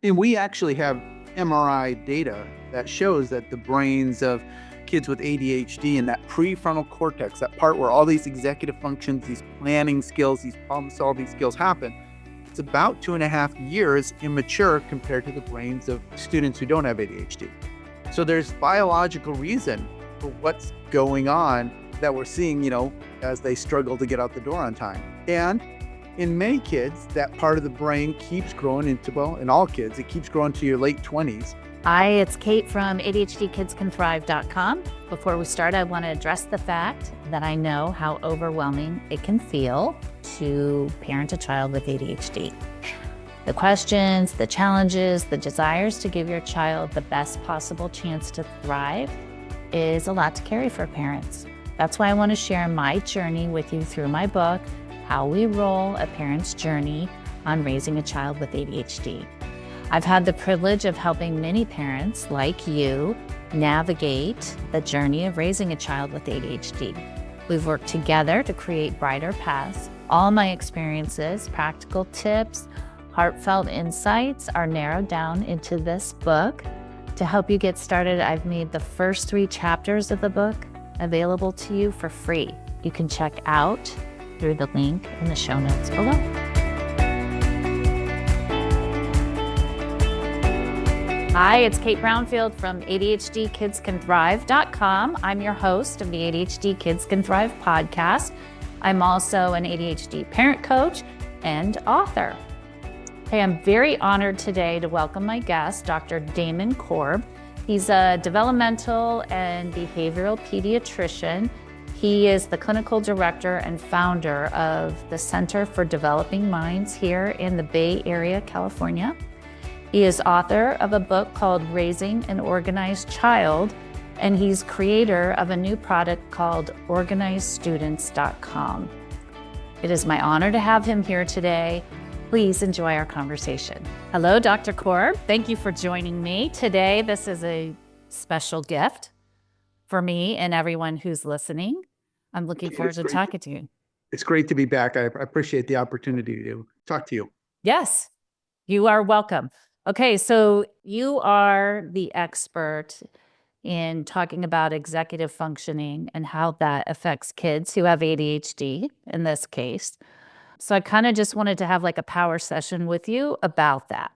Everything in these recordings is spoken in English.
And we actually have MRI data that shows that the brains of kids with ADHD and that prefrontal cortex, that part where all these executive functions, these planning skills, these problem-solving skills happen, it's about 2.5 years immature compared to the brains of students who don't have ADHD. So there's biological reason for what's going on that we're seeing, as they struggle to get out the door on time. And in many kids, that part of the brain keeps growing in all kids, it keeps growing to your late 20s. Hi, it's Kate from ADHDKidsCanThrive.com. Before we start, I want to address the fact that I know how overwhelming it can feel to parent a child with ADHD. The questions, the challenges, the desires to give your child the best possible chance to thrive is a lot to carry for parents. That's why I want to share my journey with you through my book, How We Roll: A Parent's Journey on Raising a Child with ADHD. I've had the privilege of helping many parents like you navigate the journey of raising a child with ADHD. We've worked together to create brighter paths. All my experiences, practical tips, heartfelt insights are narrowed down into this book. To help you get started, I've made the first 3 chapters of the book available to you for free. You can check out through the link in the show notes below. Hi, it's Kate Brownfield from ADHDKidsCanThrive.com. I'm your host of the ADHD Kids Can Thrive podcast. I'm also an ADHD parent coach and author. Hey, I'm very honored today to welcome my guest, Dr. Damon Korb. He's a developmental and behavioral pediatrician. He is the clinical director and founder of the Center for Developing Minds here in the Bay Area, California. He is author of a book called Raising an Organized Child, and he's creator of a new product called OrganizedStudents.com. It is my honor to have him here today. Please enjoy our conversation. Hello, Dr. Korb. Thank you for joining me today. This is a special gift for me and everyone who's listening. I'm looking forward to talking to you. It's great to be back. I appreciate the opportunity to talk to you. Yes, you are welcome. Okay, so you are the expert in talking about executive functioning and how that affects kids who have ADHD in this case. So I kind of just wanted to have like a power session with you about that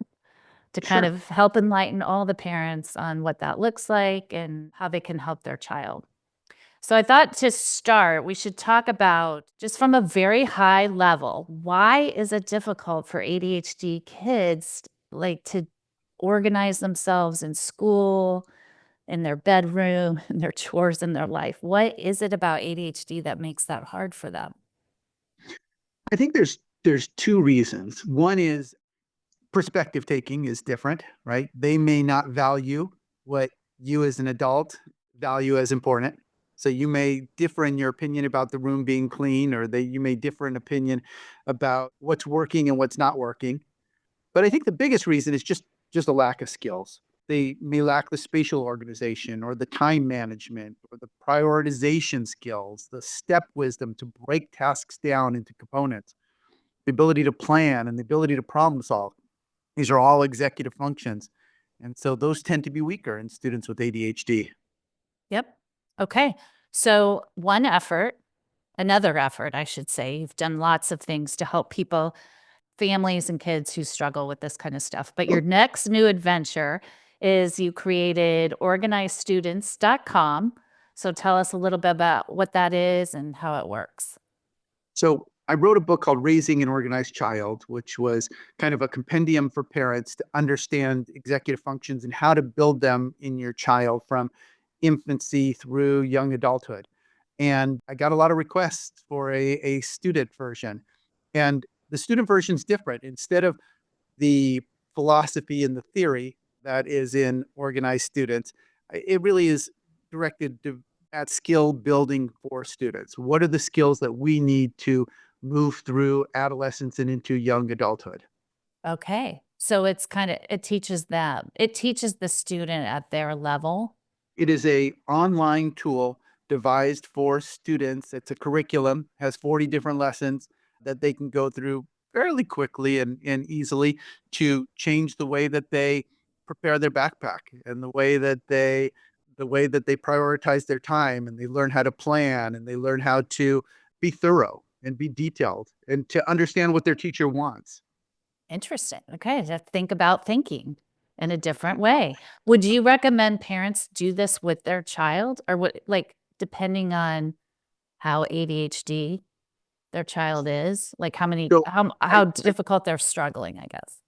to kind of help enlighten all the parents on what that looks like and how they can help their child. So I thought to start, we should talk about, just from a very high level, why is it difficult for ADHD kids to organize themselves in school, in their bedroom, in their chores in their life? What is it about ADHD that makes that hard for them? I think there's 2 reasons. One is perspective taking is different, right? They may not value what you as an adult value as important. So you may differ in your opinion about the room being clean, or you may differ in opinion about what's working and what's not working. But I think the biggest reason is just a lack of skills. They may lack the spatial organization or the time management or the prioritization skills, the step wisdom to break tasks down into components, the ability to plan and the ability to problem solve. These are all executive functions. And so those tend to be weaker in students with ADHD. Yep. Okay. So another effort, I should say, you've done lots of things to help people, families and kids who struggle with this kind of stuff. But your next new adventure is you created OrganizedStudents.com. So tell us a little bit about what that is and how it works. So I wrote a book called Raising an Organized Child, which was kind of a compendium for parents to understand executive functions and how to build them in your child from infancy through young adulthood. And I got a lot of requests for a student version. And the student version is different. Instead of the philosophy and the theory that is in Organized Students, it really is directed at skill building for students. What are the skills that we need to move through adolescence and into young adulthood? Okay. So it teaches them, it teaches the student at their level. It is a online tool devised for students. It's a curriculum, has 40 different lessons that they can go through fairly quickly and easily to change the way that they prepare their backpack and the way that they prioritize their time, and they learn how to plan, and they learn how to be thorough and be detailed and to understand what their teacher wants. Interesting. Okay. To think about thinking in a different way. Would you recommend parents do this with their child, or what, like, depending on how ADHD their child is, like So I, how difficult they're struggling, I guess.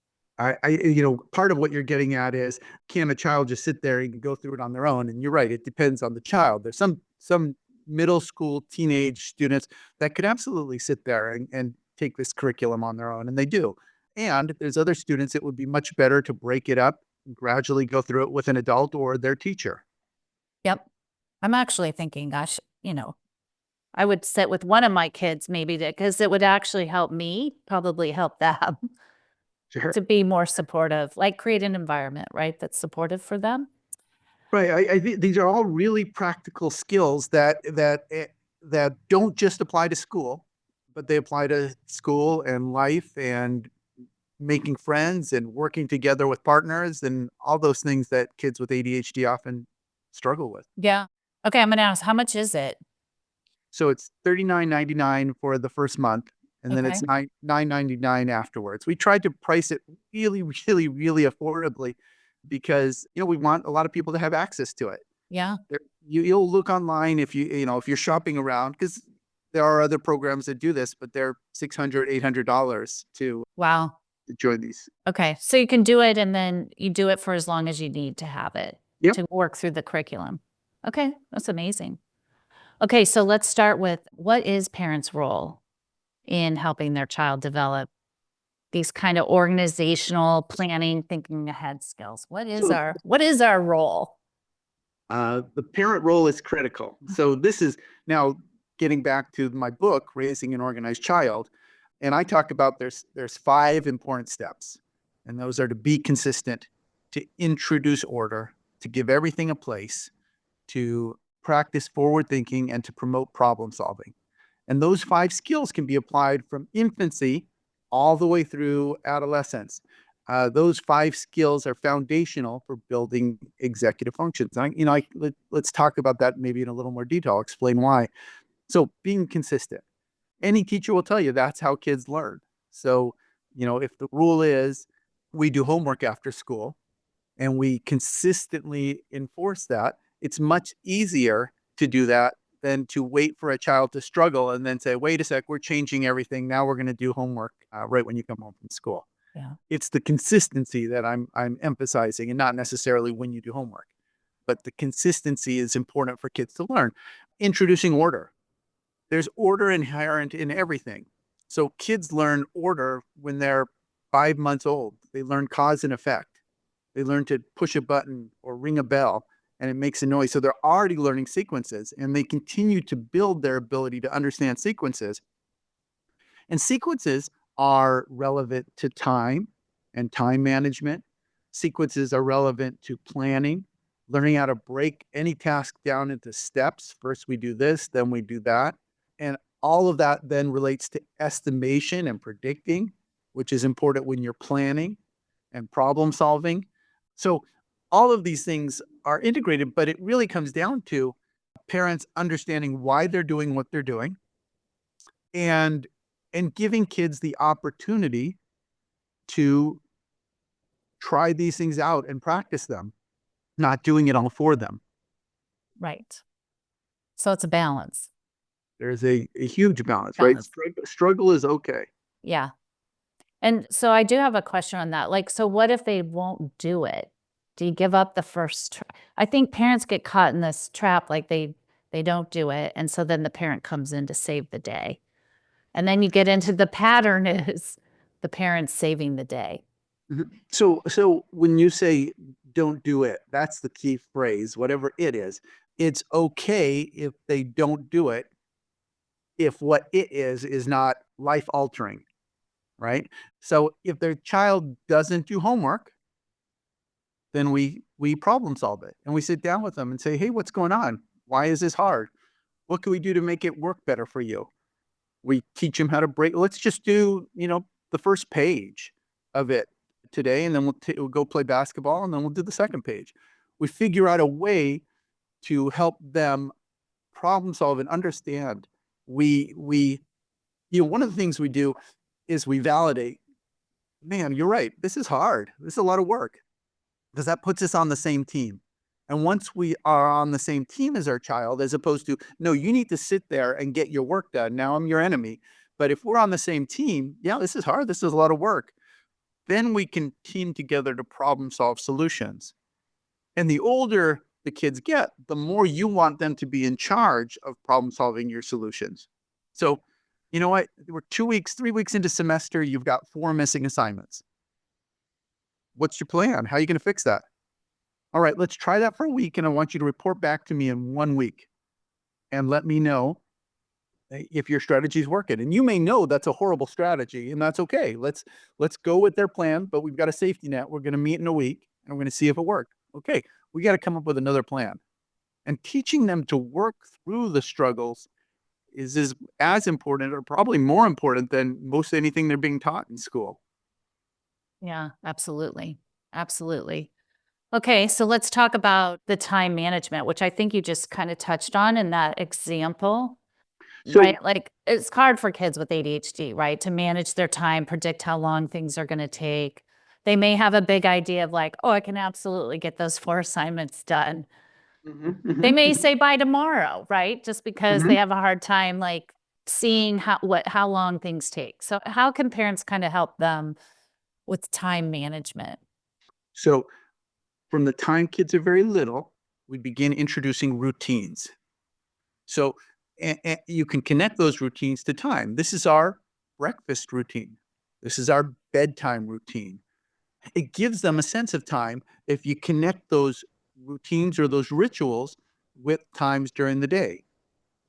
part of what you're getting at is, can a child just sit there and go through it on their own? And you're right, it depends on the child. There's some middle school, teenage students that could absolutely sit there and take this curriculum on their own, and they do. And there's other students it would be much better to break it up and gradually go through it with an adult or their teacher. Yep. I'm actually thinking, gosh, I would sit with one of my kids maybe, because it would actually help me, probably help them Sure. to be more supportive, like create an environment, right, that's supportive for them. Right. I think these are all really practical skills that don't just apply to school, but they apply to school and life and making friends and working together with partners and all those things that kids with ADHD often struggle with. Yeah. Okay, I'm gonna ask, how much is it? So it's $39.99 for the first month, and then Okay. it's $9.99 afterwards. We tried to price it really, really, really affordably because we want a lot of people to have access to it. Yeah. You'll look online if you're shopping around, because there are other programs that do this, but they're $600, $800 Wow. to join these. Okay. So you can do it, and then you do it for as long as you need to have it Yep. to work through the curriculum. Okay. That's amazing. Okay. So let's start with, what is parents' role in helping their child develop these kind of organizational planning, thinking ahead skills? So What is our role? the parent role is critical. So this is now getting back to my book, Raising an Organized Child. And I talk about there's 5 important steps. And those are to be consistent, to introduce order, to give everything a place, to practice forward thinking, and to promote problem solving. And those 5 skills can be applied from infancy all the way through adolescence. Those 5 skills are foundational for building executive functions. Let's talk about that maybe in a little more detail. I'll explain why. So being consistent. Any teacher will tell you that's how kids learn. So, if the rule is we do homework after school and we consistently enforce that, it's much easier to do that than to wait for a child to struggle and then say, wait a sec, we're changing everything. Now we're going to do homework right when you come home from school. Yeah. It's the consistency that I'm emphasizing, and not necessarily when you do homework, but the consistency is important for kids to learn. Introducing order. There's order inherent in everything. So kids learn order when they're 5 months old. They learn cause and effect. They learn to push a button or ring a bell and it makes a noise. So they're already learning sequences, and they continue to build their ability to understand sequences. And sequences are relevant to time and time management. Sequences are relevant to planning, learning how to break any task down into steps. First we do this, then we do that. And all of that then relates to estimation and predicting, which is important when you're planning and problem solving. So all of these things are integrated, but it really comes down to parents understanding why they're doing what they're doing, and giving kids the opportunity to try these things out and practice them, not doing it all for them. Right. So it's a balance. There's a huge balance, right? Balance. Struggle is okay. Yeah. And so I do have a question on that. Like, so what if they won't do it? Do you give up the first try? I think parents get caught in this trap, like they don't do it, and so then the parent comes in to save the day. And then you get into the pattern is the parents saving the day. Mhm. So when you say don't do it, that's the key phrase, whatever it is. It's okay if they don't do it, if what it is not life altering, right? So if their child doesn't do homework, then we problem solve it, and we sit down with them and say, hey, what's going on? Why is this hard? What can we do to make it work better for you? We teach them how to break. Let's just do, the first page of it today, and then we'll go play basketball, and then we'll do the second page. We figure out a way to help them problem solve and understand. One of the things we do is we validate, man, you're right. This is hard. This is a lot of work, because that puts us on the same team. And once we are on the same team as our child, as opposed to, no, you need to sit there and get your work done. Now I'm your enemy. But if we're on the same team, yeah, this is hard. This is a lot of work. Then we can team together to problem solve solutions. And the older the kids get, the more you want them to be in charge of problem solving your solutions. So, you know what? We're 3 weeks into semester. You've got 4 missing assignments. What's your plan? How are you going to fix that? All right, let's try that for a week, and I want you to report back to me in 1 week and let me know if your strategy is working. And you may know that's a horrible strategy, and that's okay. Let's go with their plan, but we've got a safety net. We're going to meet in a week, and we're going to see if it worked. Okay, we got to come up with another plan. And teaching them to work through the struggles is as important, or probably more important, than most anything they're being taught in school. Yeah, absolutely. Absolutely. Okay, so let's talk about the time management, which I think you just kind of touched on in that example, So, right? Like it's hard for kids with ADHD, right? To manage their time, predict how long things are going to take. They may have a big idea of like, oh, I can absolutely get those 4 assignments done. They may say by tomorrow, right? Just because they have a hard time like seeing how long things take. So how can parents kind of help them with time management? So from the time kids are very little, we begin introducing routines. So you can connect those routines to time. This is our breakfast routine. This is our bedtime routine. It gives them a sense of time if you connect those routines or those rituals with times during the day.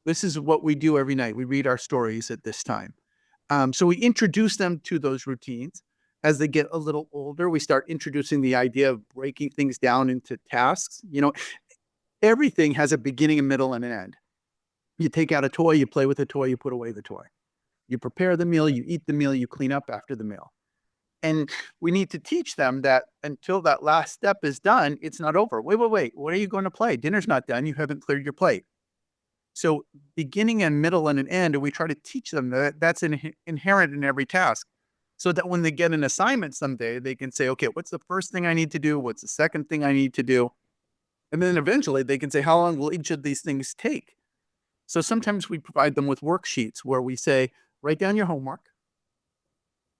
This is what we do every night. We read our stories at this time. So we introduce them to those routines. As they get a little older, we start introducing the idea of breaking things down into tasks. Everything has a beginning, a middle, and an end. You take out a toy, you play with the toy, you put away the toy. You prepare the meal, you eat the meal, you clean up after the meal. And we need to teach them that until that last step is done, it's not over. Wait. What are you going to play? Dinner's not done. You haven't cleared your plate. So beginning and middle and an end, and we try to teach them that that's inherent in every task, so that when they get an assignment someday, they can say, okay, what's the first thing I need to do? What's the second thing I need to do? And then eventually they can say, how long will each of these things take? So sometimes we provide them with worksheets where we say, write down your homework,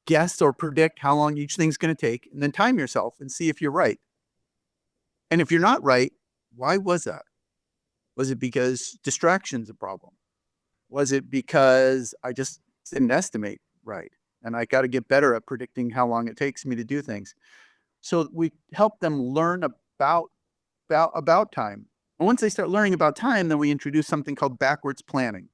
guess or predict how long each thing's going to take, and then time yourself and see if you're right. And if you're not right, why was that? Was it because distraction's a problem? Was it because I just didn't estimate right? And I got to get better at predicting how long it takes me to do things. So we help them learn about time. And once they start learning about time, then we introduce something called backwards planning.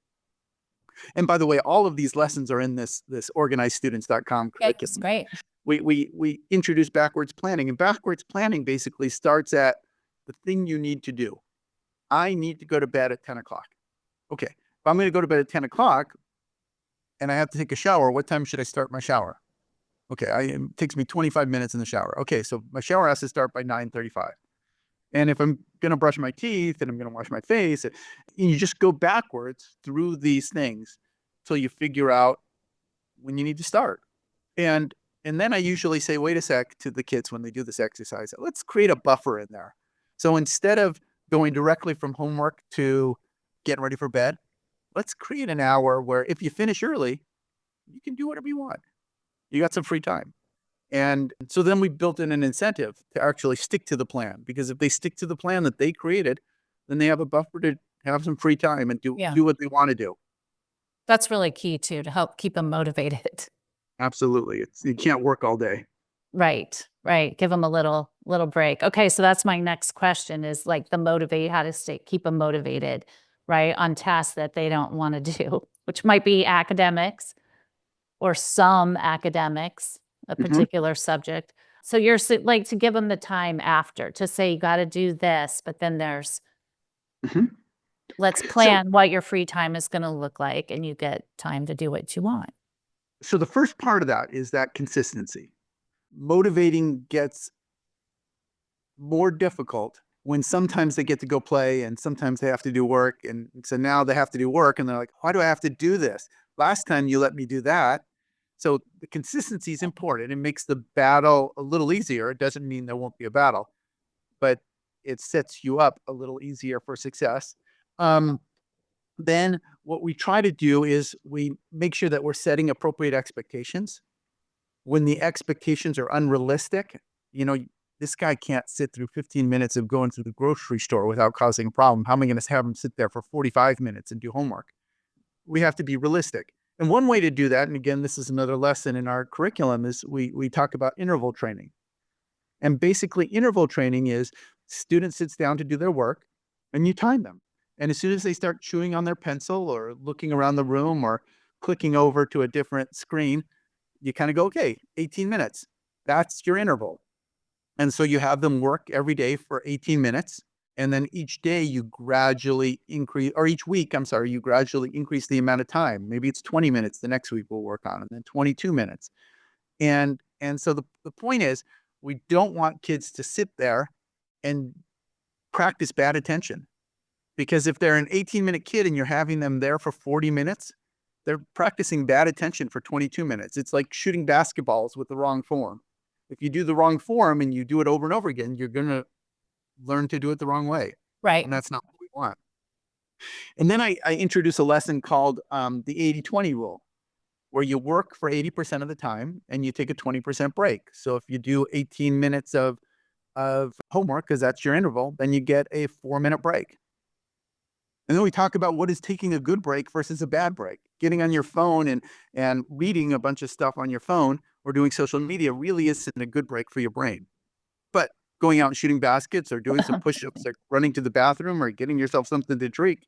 And by the way, all of these lessons are in this organizedstudents.com curriculum. Great. We introduce backwards planning, and backwards planning basically starts at the thing you need to do. I need to go to bed at 10 o'clock. Okay, if I'm going to go to bed at 10 o'clock and I have to take a shower, what time should I start my shower? Okay, it takes me 25 minutes in the shower. Okay, so my shower has to start by 9:35. And if I'm going to brush my teeth and I'm going to wash my face, you just go backwards through these things till you figure out when you need to start. And then I usually say, wait a sec, to the kids when they do this exercise. Let's create a buffer in there. So instead of going directly from homework to getting ready for bed, let's create an hour where if you finish early, you can do whatever you want. You got some free time. And so then we built in an incentive to actually stick to the plan, because if they stick to the plan that they created, then they have a buffer to have some free time and do what they want to do. That's really key too, to help keep them motivated. Absolutely. You can't work all day. Right. Give them a little break. Okay, so that's my next question is like how to keep them motivated, right? On tasks that they don't want to do, which might be academics or some academics, a particular subject. So you're like to give them the time after to say, you got to do this, but then there's, let's plan what your free time is going to look like, and you get time to do what you want. So the first part of that is that consistency. Motivating gets more difficult when sometimes they get to go play and sometimes they have to do work. And so now they have to do work and they're like, why do I have to do this? Last time you let me do that. So the consistency is important. It makes the battle a little easier. It doesn't mean there won't be a battle, but it sets you up a little easier for success. Then what we try to do is we make sure that we're setting appropriate expectations. When the expectations are unrealistic, this guy can't sit through 15 minutes of going through the grocery store without causing a problem. How am I going to have him sit there for 45 minutes and do homework? We have to be realistic. And one way to do that, and again, this is another lesson in our curriculum, is we talk about interval training. And basically, interval training is student sits down to do their work and you time them. And as soon as they start chewing on their pencil or looking around the room or clicking over to a different screen, you kind of go, okay, 18 minutes. That's your interval. And so you have them work every day for 18 minutes. And then each day you gradually increase, or each week, I'm sorry, you gradually increase the amount of time. Maybe it's 20 minutes the next week we'll work on, and then 22 minutes. And so the point is, we don't want kids to sit there and practice bad attention. Because if they're an 18-minute kid and you're having them there for 40 minutes, they're practicing bad attention for 22 minutes. It's like shooting basketballs with the wrong form. If you do the wrong form and you do it over and over again, you're going to learn to do it the wrong way. Right. And that's not what we want. And then I introduce a lesson called the 80-20 rule, where you work for 80% of the time and you take a 20% break. So if you do 18 minutes of homework, because that's your interval, then you get a 4-minute break. And then we talk about what is taking a good break versus a bad break. Getting on your phone and reading a bunch of stuff on your phone or doing social media really isn't a good break for your brain. But going out and shooting baskets or doing some push-ups or running to the bathroom or getting yourself something to drink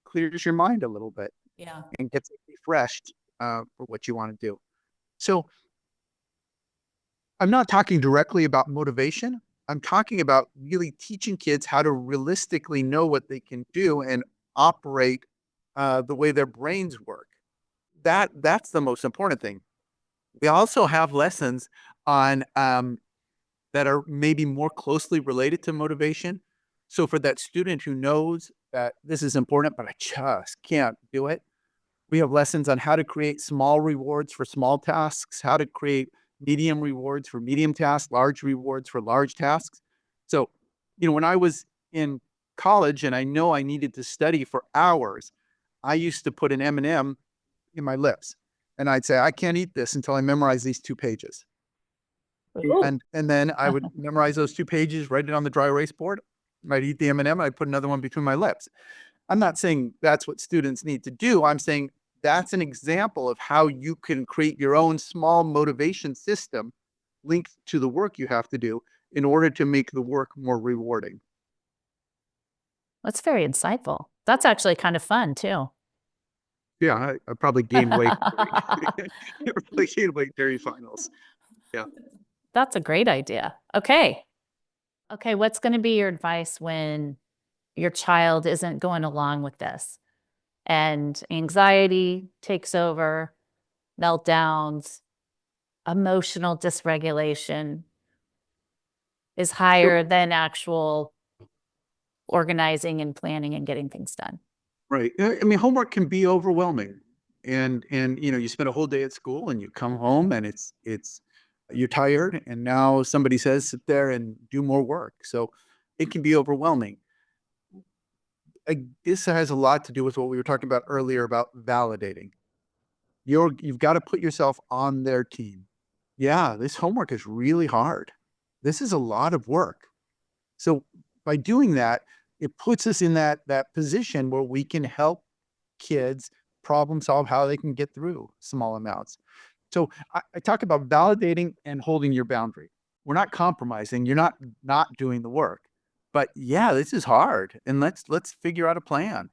clears your mind a little bit. Yeah. And gets it refreshed for what you want to do. So I'm not talking directly about motivation. I'm talking about really teaching kids how to realistically know what they can do and operate the way their brains work. That's the most important thing. We also have lessons on that are maybe more closely related to motivation. So for that student who knows that this is important, but I just can't do it, we have lessons on how to create small rewards for small tasks, how to create medium rewards for medium tasks, large rewards for large tasks. So, when I was in college and I know I needed to study for hours, I used to put an M&M in my lips. And I'd say, I can't eat this until I memorize these 2 pages. Ooh. And then I would memorize those 2 pages, write it on the dry erase board. I'd eat the M&M, I'd put another one between my lips. I'm not saying that's what students need to do. I'm saying that's an example of how you can create your own small motivation system linked to the work you have to do in order to make the work more rewarding. That's very insightful. That's actually kind of fun too. Yeah, I probably gained weight. I probably gained weight during finals. Yeah. That's a great idea. Okay. Okay, what's going to be your advice when your child isn't going along with this and anxiety takes over, meltdowns, emotional dysregulation is higher than actual organizing and planning and getting things done? Right. I mean, homework can be overwhelming. And you spend a whole day at school and you come home and it's you're tired and now somebody says sit there and do more work. So it can be overwhelming. This has a lot to do with what we were talking about earlier about validating. You've got to put yourself on their team. Yeah, this homework is really hard. This is a lot of work. So by doing that, it puts us in that position where we can help kids problem solve how they can get through small amounts. So I talk about validating and holding your boundary. We're not compromising. You're not doing the work. But yeah, this is hard. And let's figure out a plan.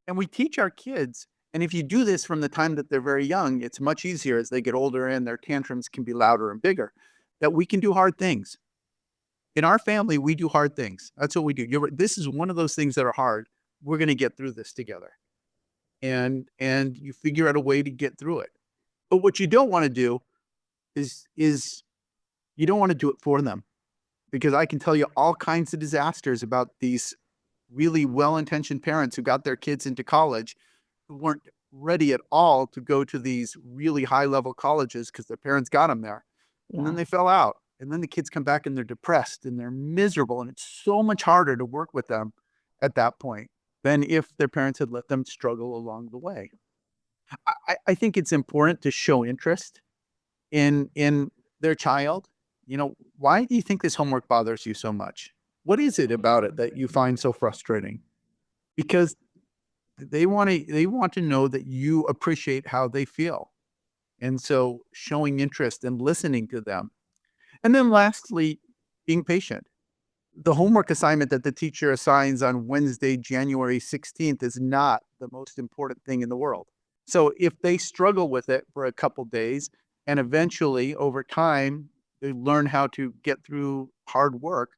And we teach our kids, and if you do this from the time that they're very young, it's much easier as they get older and their tantrums can be louder and bigger, that we can do hard things. In our family, we do hard things. That's what we do. This is one of those things that are hard. We're going to get through this together. And you figure out a way to get through it. But what you don't want to do is you don't want to do it for them, because I can tell you all kinds of disasters about these really well-intentioned parents who got their kids into college who weren't ready at all to go to these really high-level colleges because their parents got them there. And then Yeah. they fell out. And then the kids come back and they're depressed and they're miserable. And it's so much harder to work with them at that point than if their parents had let them struggle along the way. I think it's important to show interest in their child. Why do you think this homework bothers you so much? What is it about it that you find so frustrating? Because they want to know that you appreciate how they feel. And so showing interest and listening to them. And then lastly, being patient. The homework assignment that the teacher assigns on Wednesday, January 16th is not the most important thing in the world. So if they struggle with it for a couple days and eventually over time they learn how to get through hard work,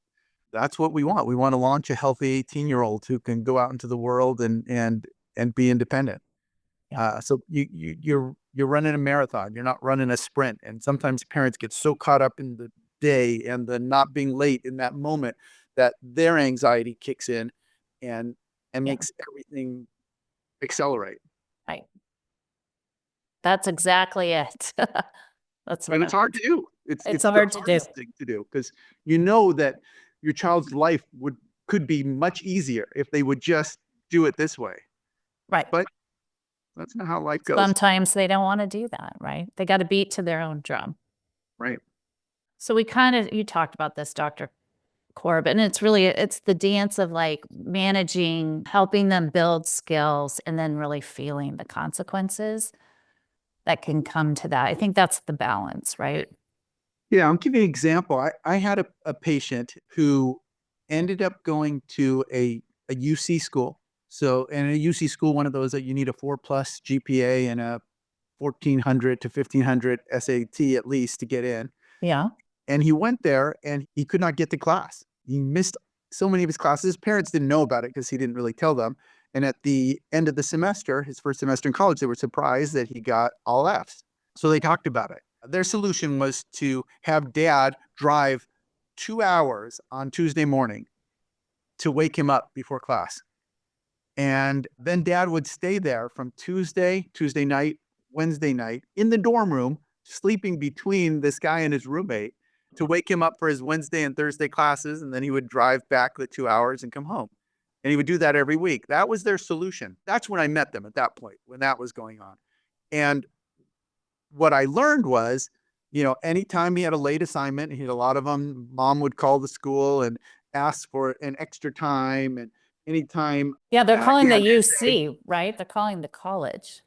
that's what we want. We want to launch a healthy 18-year-old who can go out into the world and be independent. Yeah. So you're running a marathon. You're not running a sprint. And sometimes parents get so caught up in the day and the not being late in that moment that their anxiety kicks in and Yeah. makes everything accelerate. Right. That's exactly it. That's what And it's hard to do. It's it's it's the hard to do. hardest thing to do because you know that your child's life could be much easier if they would just do it this way. Right. But that's not how life goes. Sometimes they don't wanna do that, right? They gotta beat to their own drum. Right. So you talked about this, Dr. Korb, and it's the dance of, like, managing, helping them build skills, and then really feeling the consequences that can come to that. I think that's the balance, right? Yeah, I'll give you an example. I had a patient who ended up going to a UC school. So, in a UC school, one of those that you need a 4+ GPA and a 1400 to 1500 SAT at least to get in. Yeah. And he went there and he could not get to class. He missed so many of his classes. His parents didn't know about it because he didn't really tell them. And at the end of the semester, his first semester in college, they were surprised that he got all Fs. So they talked about it. Their solution was to have dad drive 2 hours on Tuesday morning to wake him up before class. And then dad would stay there from Tuesday night, Wednesday night in the dorm room, sleeping between this guy and his roommate to wake him up for his Wednesday and Thursday classes. And then he would drive back the 2 hours and come home. And he would do that every week. That was their solution. That's when I met them at that point, when that was going on. And what I learned was, anytime he had a late assignment, he had a lot of them, mom would call the school and ask for an extra time. And anytime Yeah, they're calling he the had UC, right? They're calling the college,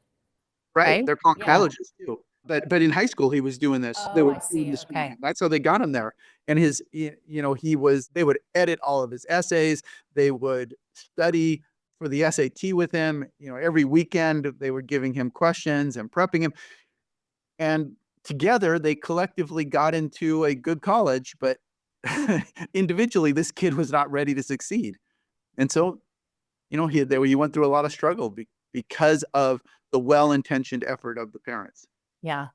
right, right? they're calling Yeah. colleges too. But in high school, he was doing this. They Oh, were I doing see, this. okay. That's how they got him there. And they would edit all of his essays. They would study for the SAT with him. Every weekend they were giving him questions and prepping him. And together they collectively got into a good college, but individually, this kid was not ready to succeed. And so, he went through a lot of struggle because of the well-intentioned effort of the parents. Yeah.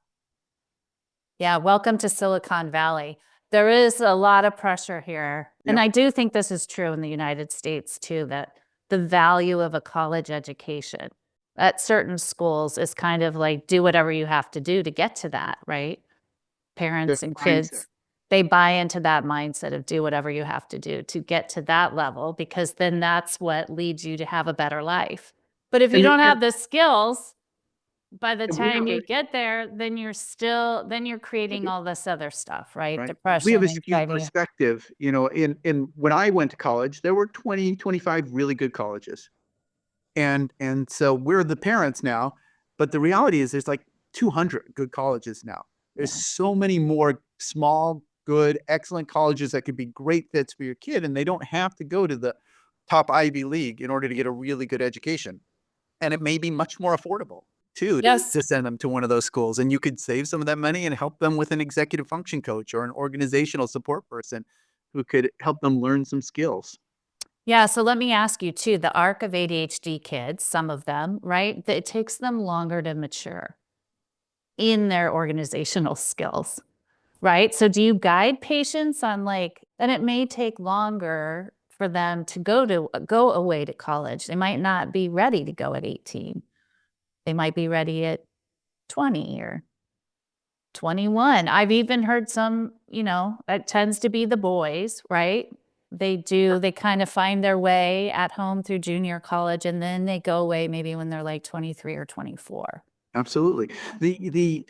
Yeah, welcome to Silicon Valley. There is a lot of pressure here, and Yep. I do think this is true in the United States too, that the value of a college education at certain schools is kind of like, do whatever you have to do to get to that, right? The Parents and mindset. kids, they buy into that mindset of do whatever you have to do to get to that level, because then that's what leads you to have a better life. But if you And, don't and, have the skills, by the and we time have you get there, then you're creating all this other stuff, right? right. We have Depression, a skewed anxiety. perspective. In when I went to college, there were 20, 25 really good colleges. And so we're the parents now, but the reality is there's like 200 good colleges now. There's Yeah. so many more small, good, excellent colleges that could be great fits for your kid, and they don't have to go to the top Ivy League in order to get a really good education. And it may be much more affordable too Yes. to send them to one of those schools. And you could save some of that money and help them with an executive function coach or an organizational support person who could help them learn some skills. Yeah, so let me ask you too, the arc of ADHD kids, some of them, right? It takes them longer to mature. in their organizational skills, right? So do you guide patients on and it may take longer for them to go away to college. They might not be ready to go at 18. They might be ready at 20 or 21. I've even heard some, it tends to be the boys, right? They kind of find their way at home through junior college, and then they go away maybe when they're like 23 or 24. Absolutely.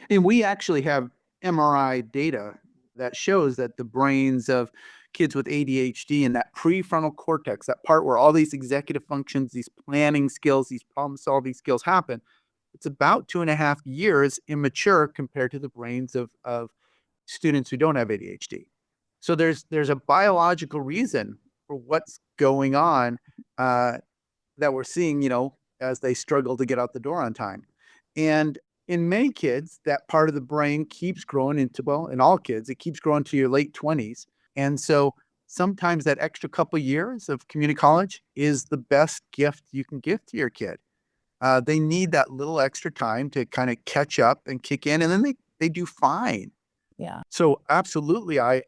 And we actually have MRI data that shows that the brains of kids with ADHD and that prefrontal cortex, that part where all these executive functions, these planning skills, these problem solving skills happen, it's about 2.5 years immature compared to the brains of students who don't have ADHD. So there's a biological reason for what's going on, that we're seeing, as they struggle to get out the door on time. And in many kids, that part of the brain keeps growing into, well, in all kids, it keeps growing to your late 20s. And so sometimes that extra couple years of community college is the best gift you can give to your kid. They need that little extra time to kind of catch up and kick in, and then they do fine. Yeah. So absolutely, I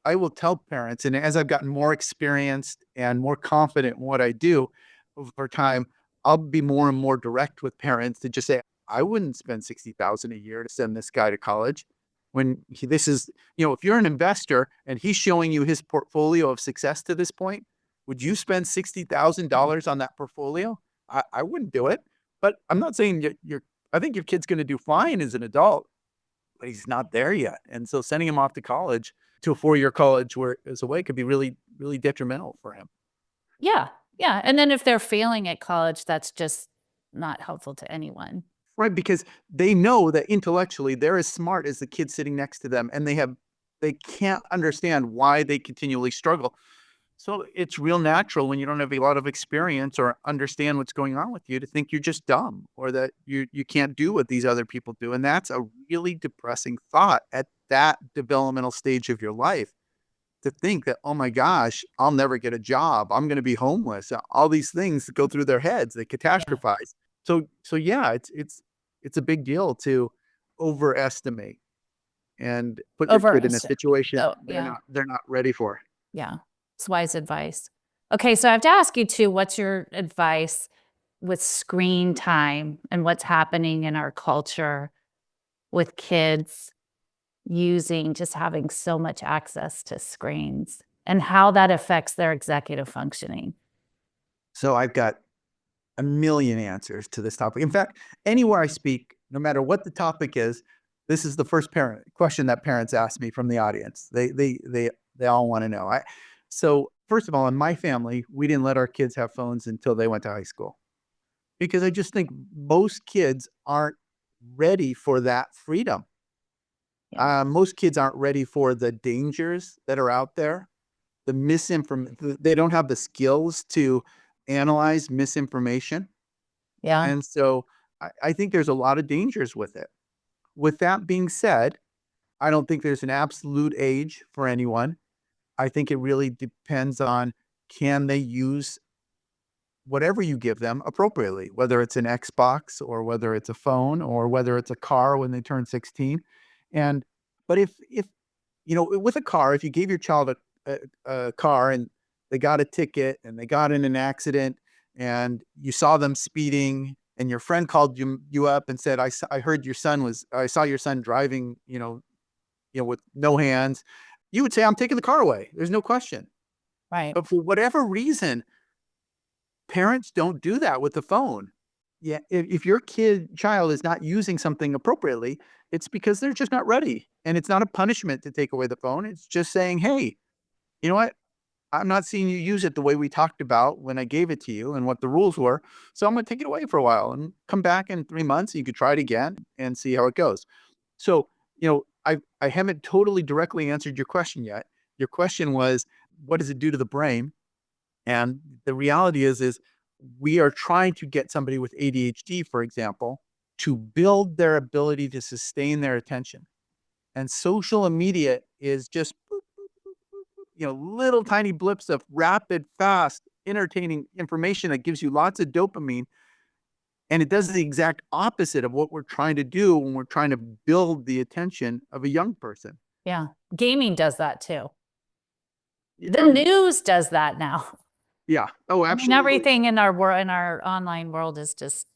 will tell parents, and as I've gotten more experienced and more confident in what I do over time, I'll be more and more direct with parents to just say, I wouldn't spend $60,000 a year to send this guy to college. When this is, if you're an investor and he's showing you his portfolio of success to this point, would you spend $60,000 on that portfolio? I wouldn't do it. But I'm not saying I think your kid's going to do fine as an adult, but he's not there yet. And so sending him off to college, to a 4-year college where it's away, could be really, really detrimental for him. Yeah. Yeah. And then if they're failing at college, that's just not helpful to anyone. Right. Because they know that intellectually they're as smart as the kid sitting next to them, and they can't understand why they continually struggle. So it's real natural when you don't have a lot of experience or understand what's going on with you to think you're just dumb, or that you can't do what these other people do. And that's a really depressing thought at that developmental stage of your life, to think that, oh my gosh, I'll never get a job. I'm going to be homeless. All these things that go through their heads, they Yeah. catastrophize. So yeah, it's a big deal to overestimate and put your kid in a situation Oh, yeah. they're not ready for. Yeah. It's wise advice. Okay. So I have to ask you too, what's your advice with screen time and what's happening in our culture with kids just having so much access to screens and how that affects their executive functioning? So I've got a million answers to this topic. In fact, anywhere I speak, no matter what the topic is, this is the first parent question that parents ask me from the audience. They all want to know. So first of all, in my family, we didn't let our kids have phones until they went to high school, because I just think most kids aren't ready for that freedom. Yeah. Most kids aren't ready for the dangers that are out there, the misinformation. They don't have the skills to analyze misinformation. Yeah. And so I think there's a lot of dangers with it. With that being said, I don't think there's an absolute age for anyone. I think it really depends on, can they use whatever you give them appropriately, whether it's an Xbox or whether it's a phone or whether it's a car when they turn 16. And but if with a car, if you gave your child a car and they got a ticket and they got in an accident and you saw them speeding and your friend called you up and said, I heard I saw your son driving, with no hands, you would say, I'm taking the car away. There's no question. Right. But for whatever reason, parents don't do that with the phone. Yeah, if your child is not using something appropriately, it's because they're just not ready. And it's not a punishment to take away the phone. It's just saying, hey, you know what? I'm not seeing you use it the way we talked about when I gave it to you and what the rules were. So I'm going to take it away for a while and come back in 3 months. You could try it again and see how it goes. So, I haven't totally directly answered your question yet. Your question was, what does it do to the brain? And the reality is we are trying to get somebody with ADHD, for example, to build their ability to sustain their attention. And social media is just little tiny blips of rapid, fast, entertaining information that gives you lots of dopamine. And it does the exact opposite of what we're trying to do when we're trying to build the attention of a young person. Yeah. Gaming does that too. The Yeah. news does that now. Yeah. Oh, I mean, absolutely. everything in our online world is just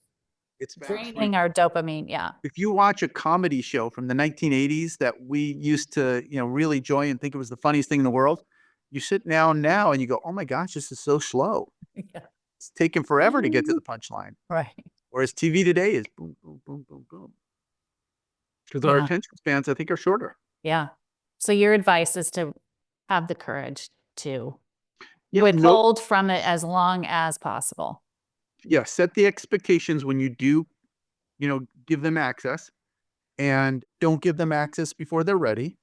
It's draining our dopamine. Yeah. If you watch a comedy show from the 1980s that we used to, really enjoy and think it was the funniest thing in the world, you sit down now and you go, oh my gosh, this is so slow. Yeah. It's taken forever to get to the punchline. Right. Whereas TV today is boom, boom, boom, boom, boom. Because our Yeah. attention spans, I think, are shorter. Yeah. So your advice is to have the courage to Yeah, withhold from it as long as possible. Yeah, set the expectations when you do, give them access, and don't give them access before they're ready.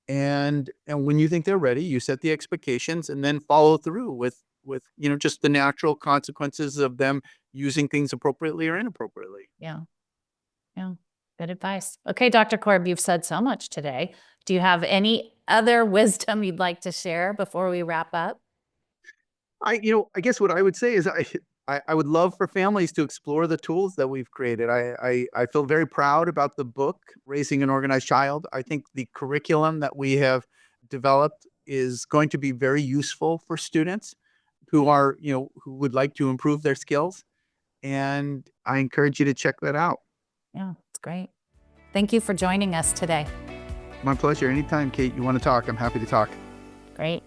And when you think they're ready, you set the expectations and then follow through with just the natural consequences of them using things appropriately or inappropriately. Yeah. Yeah. Good advice. Okay, Dr. Korb, you've said so much today. Do you have any other wisdom you'd like to share before we wrap up? I guess what I would say is I would love for families to explore the tools that we've created. I feel very proud about the book, Raising an Organized Child. I think the curriculum that we have developed is going to be very useful for students who are, who would like to improve their skills. And I encourage you to check that out. Yeah, it's great. Thank you for joining us today. My pleasure. Anytime, Kate, you want to talk, I'm happy to talk. Great.